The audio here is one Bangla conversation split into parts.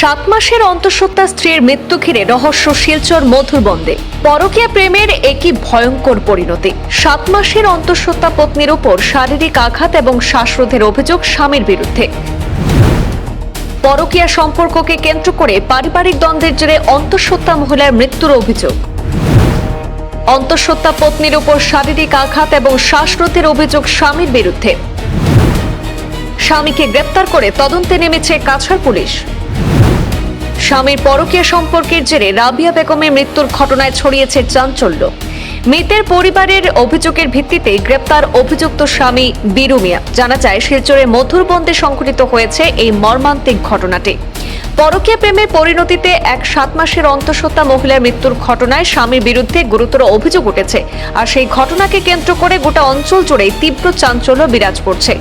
7 মাসের অন্তঃসত্ত্বা স্ত্রীর মৃত্যু ঘিরে রহস্য শিলচর মধুরবন্দে। পরকীয়া প্রেমের একই ভয়ঙ্কর পরিণতি। 7 মাসের অন্তঃসত্ত্বা পত্নীর উপর শারীরিক আঘাত এবং শ্বাসরোধের অভিযোগ স্বামীর বিরুদ্ধে। পরকীয়া সম্পর্ককে কেন্দ্র করে পারিবারিক দ্বন্দ্বের জেরে অন্তঃসত্ত্বা মহিলার মৃত্যুর অভিযোগ। অন্তঃসত্ত্বা পত্নীর উপর শারীরিক আঘাত এবং শ্বাসরোধের অভিযোগ স্বামীর বিরুদ্ধে। স্বামীকে গ্রেপ্তার করে তদন্তে নেমেছে কাছাড় পুলিশ। স্বামীর পরকীয়া সম্পর্কের জেরে রাবিয়া বেগমের মৃত্যুর ঘটনায় ছড়িয়েছে চাঞ্চল্য। মৃতের পরিবারের অভিযোগের ভিত্তিতে গ্রেপ্তার অভিযুক্ত স্বামী বীরু মিয়া। জানা যায়, শিলচরের মধুরবন্দে সংঘটিত হয়েছে এই মর্মান্তিক ঘটনাটি। পরকীয়া প্রেমের পরিণতিতে এক 7 মাসের অন্তঃসত্ত্বা মহিলার মৃত্যুর ঘটনায় স্বামীর বিরুদ্ধে গুরুতর অভিযোগ উঠেছে। আর সেই ঘটনাকে কেন্দ্র করে গোটা অঞ্চল জুড়েই তীব্র চাঞ্চল্য বিরাজ করছে।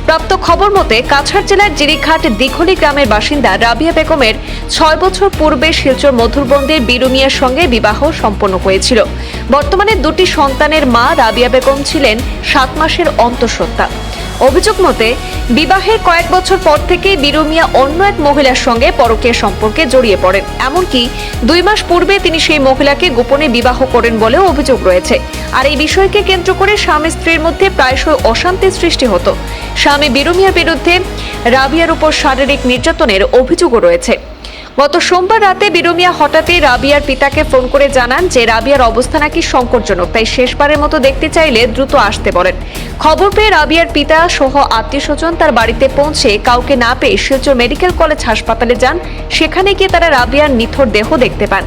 প্রাপ্ত খবর মতে কাছাড় জেলার জিরিঘাট দিঘলি গ্রামের বাসিন্দা রাবিয়া বেগমের 6 বছর পূর্বে শিলচর মধুরবন্দের বীরু মিয়ার সঙ্গে বিবাহ সম্পন্ন হয়েছিল। বর্তমানে 2টি সন্তানের মা রাবিয়া বেগম ছিলেন 7 মাসের অন্তঃসত্ত্বা। অভিযোগ মতে বিবাহের কয়েক বছর পর থেকে বীরু মিয়া অন্য এক মহিলার সঙ্গে পরকীয়া সম্পর্কে জড়িয়ে পড়েন। এমনকি 2 মাস পূর্বে তিনি সেই মহিলাকে গোপনে বিবাহ করেন বলেও অভিযোগ রয়েছে। আর এই বিষয়কে কেন্দ্র করে স্বামী স্ত্রীর মধ্যে প্রায়শই অশান্তির সৃষ্টি হতো। স্বামী বীরু মিয়ার বিরুদ্ধে রাবিয়ার উপর শারীরিক নির্যাতনের অভিযোগও রয়েছে। গত সোমবার রাতে বীরু মিয়া হঠাৎই রাবিয়ার পিতাকে ফোন করে জানান যে রাবিয়ার অবস্থা নাকি সংকটজনক, তাই শেষবারের মতো দেখতে চাইলে দ্রুত আসতে বলেন। খবর পেয়ে রাবিয়ার পিতা সহ আত্মীয়স্বজন তার বাড়িতে পৌঁছে কাউকে না পেয়ে শিলচর মেডিকেল কলেজ হাসপাতালে যান। সেখানে গিয়ে তারা রাবিয়ার নিথর দেহ দেখতে পান।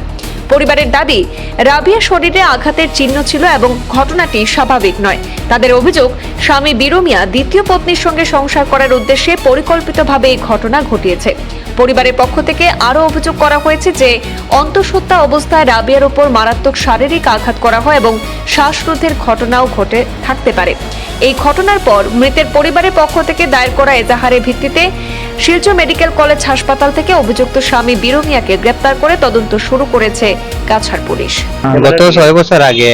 পরিবারের দাবি, রাবিয়ার শরীরে আঘাতের চিহ্ন ছিল এবং ঘটনাটি স্বাভাবিক নয়। তাদের অভিযোগ, স্বামী বীরু মিয়া দ্বিতীয় পত্নীর সঙ্গে সংসার করার উদ্দেশ্যে পরিকল্পিতভাবে এই ঘটনা ঘটিয়েছে। পরিবারের পক্ষ থেকে আরও অভিযোগ করা হয়েছে যে অন্তঃসত্ত্বা অবস্থায় রাবিয়ার উপর মারাত্মক শারীরিক আঘাত করা হয় এবং শ্বাসরোধের ঘটনাও ঘটে থাকতে পারে। এই ঘটনার পর মৃতের পরিবারের পক্ষ থেকে দায়ের করা এজাহারের ভিত্তিতে শিলচর মেডিকেল কলেজ হাসপাতাল থেকে অভিযুক্ত স্বামী বীরু মিয়াকে গ্রেপ্তার করে তদন্ত শুরু করেছে কাছাড় পুলিশ। গত 6 বছর আগে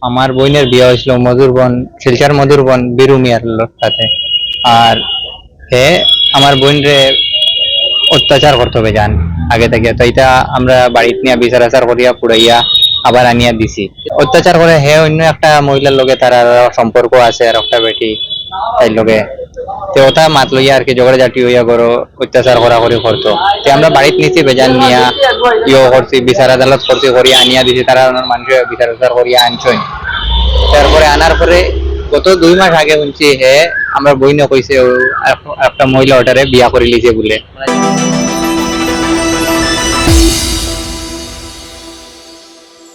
আমার বোনের বিয়ে হয়েছিল শিলচর মধুরবন বীরু মিয়ার সাথে। আর আমার বোনরে অত্যাচার করতে হবে জান আগে থেকে, তো এটা আমরা বাড়িতে নিয়ে বিচার আচার করিয়া পুড়াইয়া আবার আনিয়া দিছি। অত্যাচার করে অন্য একটা মহিলার লগে তার সম্পর্ক আছে আর একটা বেটি, তাই লগে তো ওটা মাত লইয়া আর কি ঝগড়া জাটি হইয়া করো অত্যাচার করা করে করতো। তো আমরা বাড়িতে নিচে বেজান নিয়া করছি, বিচার আদালত করছি, করিয়া আনিয়া দিছি। তারা মানুষের বিচার আচার করিয়া আনছই। তারপরে আনার পরে গত 2 মাস আগে শুনছি আমরা বইনে কইছে একটা মহিলা ওটারে বিয়া করে লিছে বলে।